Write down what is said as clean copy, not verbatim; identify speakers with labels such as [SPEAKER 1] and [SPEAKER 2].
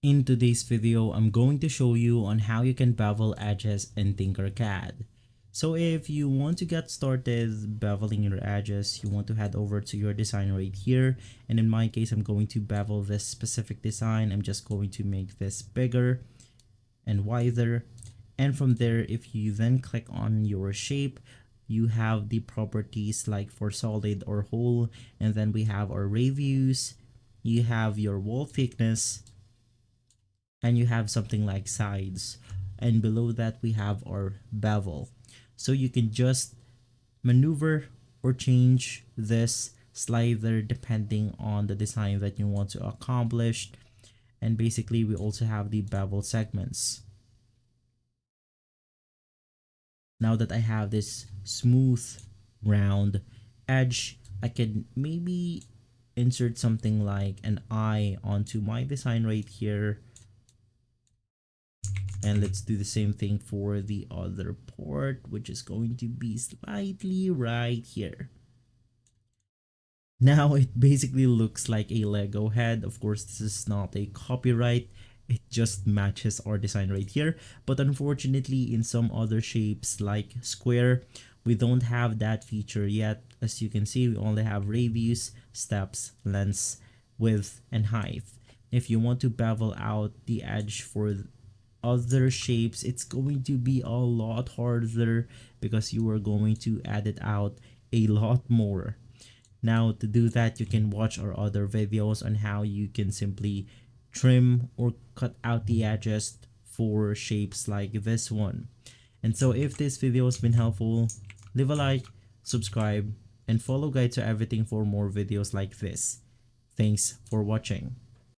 [SPEAKER 1] In today's video, I'm going to show you on how you can bevel edges in Tinkercad. So if you want to get started beveling your edges, you want to head over to your design right here. And in my case, I'm going to bevel this specific design. I'm just going to make this bigger and wider. And from there, if you then click on your shape, you have the properties like for solid or whole. And then we have our radius, you have your wall thickness, and you have something like sides, and below that we have our bevel. So you can just maneuver or change this slider depending on the design that you want to accomplish. And basically we also have the bevel segments. Now that I have this smooth round edge, I can maybe insert something like an eye onto my design right here. And let's do the same thing for the other port, which is going to be slightly right here. Now it basically looks like a Lego head. Of course, this is not a copyright. It just matches our design right here. But unfortunately, in some other shapes like square, we don't have that feature yet. As you can see, we only have radius, steps, length, width, and height. If you want to bevel out the edge for other shapes, it's going to be a lot harder because you are going to add it out a lot more. Now to do that, you can watch our other videos on how you can simply trim or cut out the edges for shapes like this one. And so if this video has been helpful, leave a like, subscribe, and follow Guide to Everything for more videos like this. Thanks for watching.